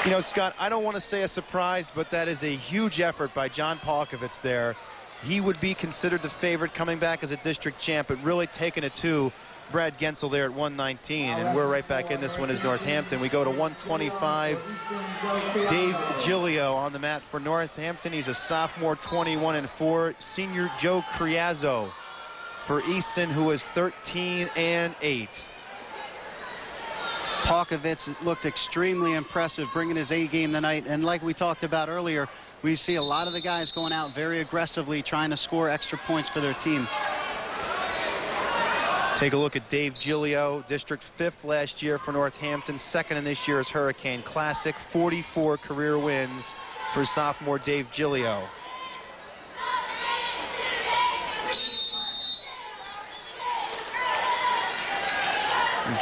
You know, Scott, I don't want to say a surprise, but that is a huge effort by John Polkovitz there. He would be considered the favorite coming back as a district champ, but really taking it to Brad Gensel there at 119. And we're right back in this one as Northampton. We go to 125. Dave Giglio on the mat for Northampton. He's a sophomore, 21-4. Senior Joe Criazzo for Easton, who is 13-8. Polkovitz looked extremely impressive, bringing his A game tonight. And like we talked about earlier, we see a lot of the guys going out very aggressively, trying to score extra points for their team. Let's take a look at Dave Giglio, District 5th last year for Northampton, second in this year's Hurricane Classic, 44 career wins for sophomore Dave Giglio.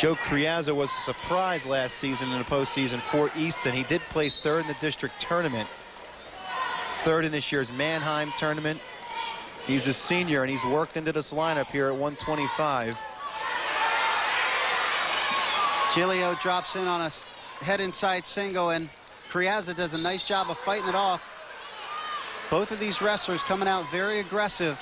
Joe Criazzo was a surprise last season in the postseason for Easton. He did place third in the district tournament, third in this year's Mannheim tournament. He's a senior, and he's worked into this lineup here at 125. Giglio drops in on a head inside single, and Criazzo does a nice job of fighting it off. Both of these wrestlers coming out very aggressive.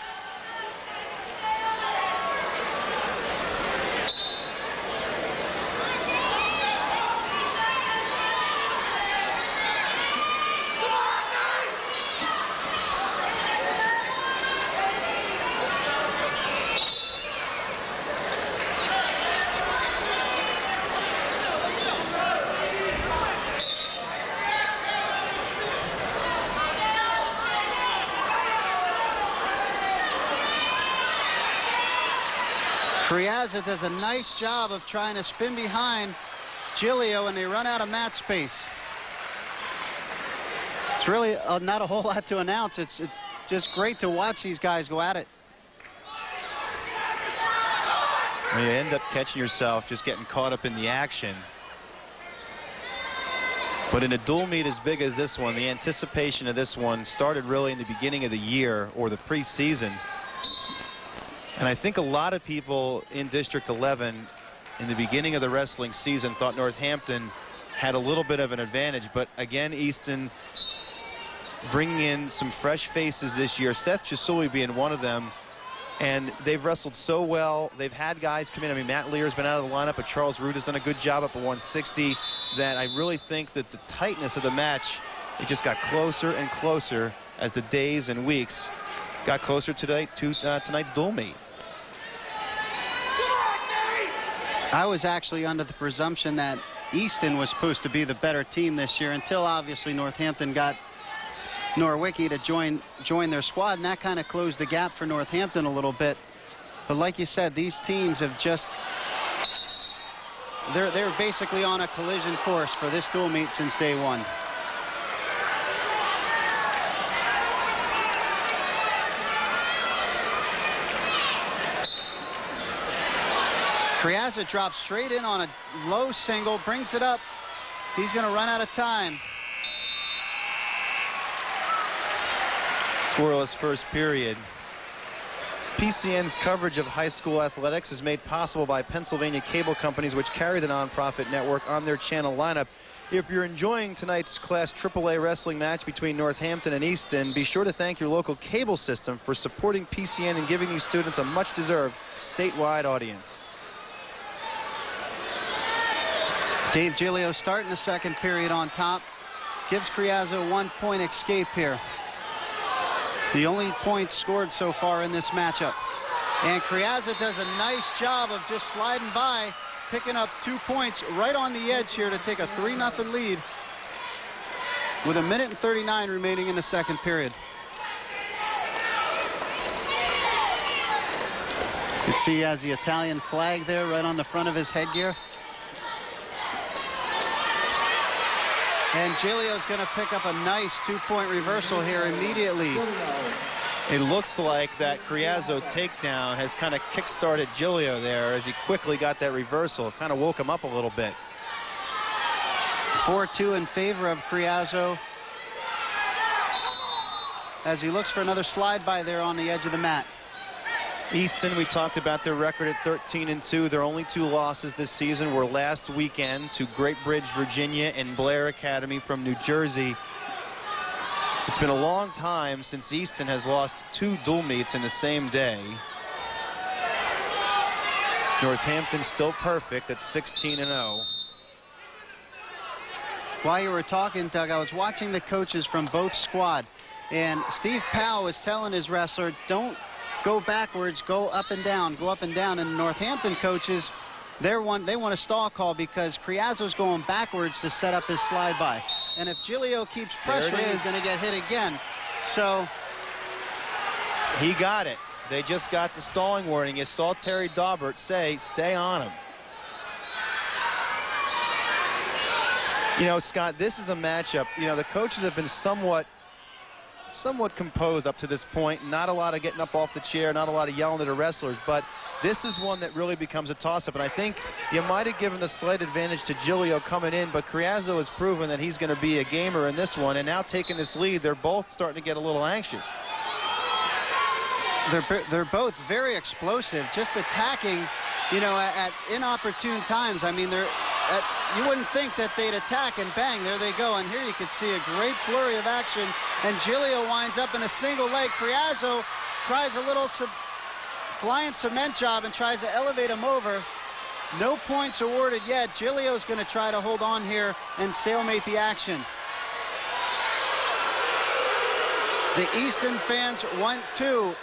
Criazzo does a nice job of trying to spin behind Giglio, and they run out of mat space. It's really not a whole lot to announce. It's just great to watch these guys go at it. You end up catching yourself just getting caught up in the action. But in a dual meet as big as this one, the anticipation of this one started really in the beginning of the year or the preseason. And I think a lot of people in District 11 in the beginning of the wrestling season thought Northampton had a little bit of an advantage. But again, Easton bringing in some fresh faces this year, Seth Chisuli being one of them. And they've wrestled so well. They've had guys come in. I mean, Matt Lear's been out of the lineup, but Charles Root has done a good job up at 160. That I really think that the tightness of the match, it just got closer and closer as the days and weeks got closer today to tonight's dual meet. I was actually under the presumption that Easton was supposed to be the better team this year until obviously Northampton got Norwicki to join their squad, and that kind of closed the gap for Northampton a little bit. But like you said, these teams have just they're basically on a collision course for this dual meet since day one. Criazzo drops straight in on a low single, brings it up. He's going to run out of time. Scoreless first period. PCN's coverage of high school athletics is made possible by Pennsylvania cable companies, which carry the nonprofit network on their channel lineup. If you're enjoying tonight's Class AAA wrestling match between Northampton and Easton, be sure to thank your local cable system for supporting PCN and giving these students a much-deserved statewide audience. Dave Giglio starting the second period on top. Gives Criazzo 1 point escape here. The only points scored so far in this matchup. And Criazzo does a nice job of just sliding by, picking up 2 points right on the edge here to take a 3-0 lead with 1:39 remaining in the second period. You see he has the Italian flag there right on the front of his headgear. And Giglio's going to pick up a nice 2-point reversal here immediately. It looks like that Criazzo takedown has kind of kick-started Giglio there as he quickly got that reversal. It kind of woke him up a little bit. 4-2 in favor of Criazzo as he looks for another slide by there on the edge of the mat. Easton, we talked about their record at 13-2. Their only 2 losses this season were last weekend to Great Bridge, Virginia, and Blair Academy from New Jersey. It's been a long time since Easton has lost 2 dual meets in the same day. Northampton still perfect at 16-0. While you were talking, Doug, I was watching the coaches from both squad, and Steve Powell was telling his wrestler, don't go backwards, go up and down, go up and down. And the Northampton coaches, they want a stall call because Criazzo's going backwards to set up his slide by. And if Giglio keeps pressuring, he's going to get hit again. So he got it. They just got the stalling warning. You saw Terry Daubert say, stay on him. You know, Scott, this is a matchup. You know, the coaches have been somewhat composed up to this point. Not a lot of getting up off the chair, not a lot of yelling at the wrestlers, but this is one that really becomes a toss-up. And I think you might have given the slight advantage to Giglio coming in, but Criazzo has proven that he's going to be a gamer in this one. And now taking this lead, they're both starting to get a little anxious. They're both very explosive, just attacking, you know, at inopportune times. I mean, you wouldn't think that they'd attack, and bang, there they go. And here you can see a great flurry of action, and Giglio winds up in a single leg. Criazzo tries a little flying cement job and tries to elevate him over. No points awarded yet. Giglio's going to try to hold on here and stalemate the action. The Easton fans want to,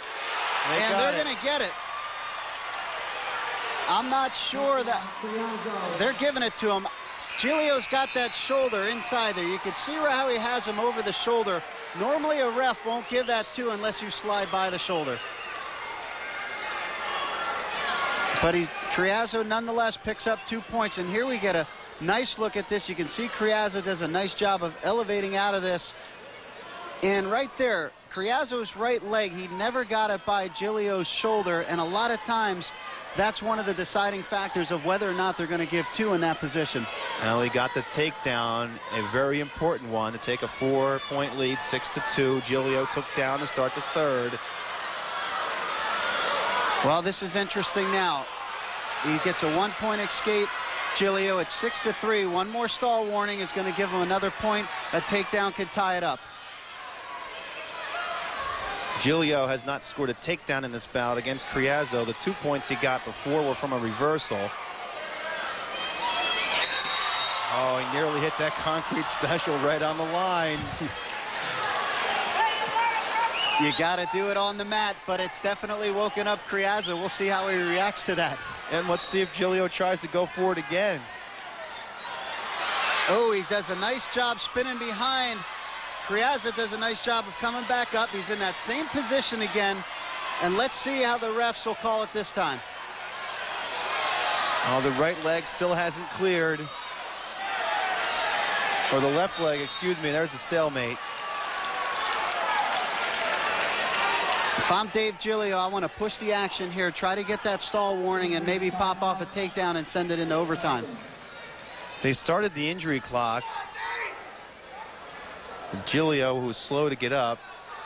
and they're going to get it. I'm not sure that they're giving it to him. Giglio's got that shoulder inside there. You can see how he has him over the shoulder. Normally a ref won't give that to unless you slide by the shoulder. But Criazzo nonetheless picks up 2 points. And here we get a nice look at this. You can see Criazzo does a nice job of elevating out of this. And right there, Criazzo's right leg, he never got it by Giglio's shoulder. And a lot of times, that's one of the deciding factors of whether or not they're going to give 2 in that position. Well, he got the takedown, a very important one, to take a 4-point lead, 6-2. Giglio took down to start the third. Well, this is interesting now. He gets a 1-point escape. Giglio at 6-3. One more stall warning is going to give him another point. A takedown could tie it up. Giglio has not scored a takedown in this bout against Criazzo. The 2 points he got before were from a reversal. Oh, he nearly hit that concrete special right on the line. You got to do it on the mat, but it's definitely woken up Criazzo. We'll see how he reacts to that. And let's see if Giglio tries to go for it again. Oh, he does a nice job spinning behind. Criazzo does a nice job of coming back up. He's in that same position again. And let's see how the refs will call it this time. Oh, the right leg still hasn't cleared. Or the left leg, excuse me. There's the stalemate. If I'm Dave Giglio, I want to push the action here, try to get that stall warning, and maybe pop off a takedown and send it into overtime. They started the injury clock. Giglio, who's slow to get up,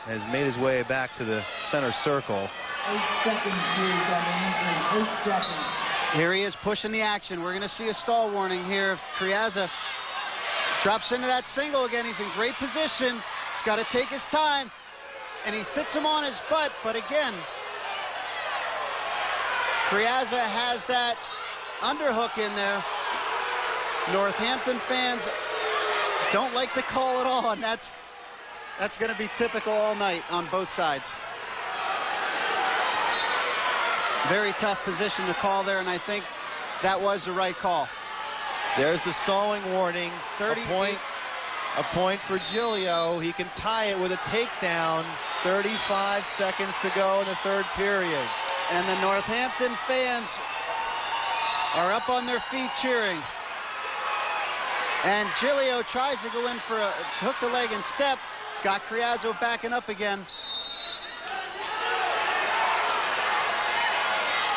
has made his way back to the center circle. 8 seconds, please, on the injury. 8 seconds. Here he is pushing the action. We're going to see a stall warning here. If Criazzo drops into that single again, he's in great position. He's got to take his time. And he sits him on his butt. But again, Criazzo has that underhook in there. Northampton fans don't like the call at all, and that's going to be typical all night on both sides. Very tough position to call there, and I think that was the right call. There's the stalling warning. 38. A point for Giglio. He can tie it with a takedown. 35 seconds to go in the third period. And the Northampton fans are up on their feet cheering. And Giglio tries to go in for a hook the leg and step. Scott Criazzo backing up again.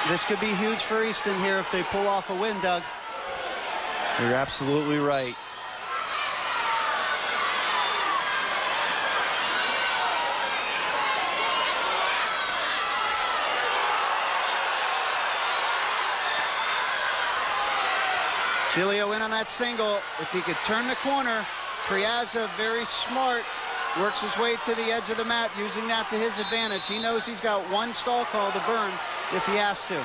This could be huge for Easton here if they pull off a win, Doug. You're absolutely right. Giglio in on that single. If he could turn the corner, Criazza, very smart, works his way to the edge of the mat, using that to his advantage. He knows he's got one stall call to burn if he has to.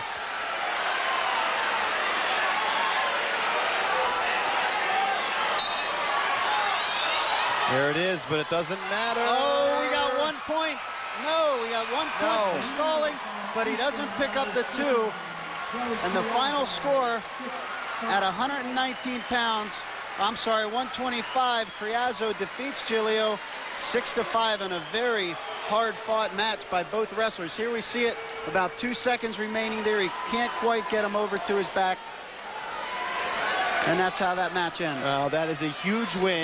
There it is, but it doesn't matter. Oh, we got 1 point. No, we got 1 point for stalling, but he doesn't pick up the 2. And the final score at 119 pounds, I'm sorry, 125, Criazzo defeats Giglio 6-5 in a very hard-fought match by both wrestlers. Here we see it, about 2 seconds remaining there. He can't quite get him over to his back. And that's how that match ends. Well, that is a huge win.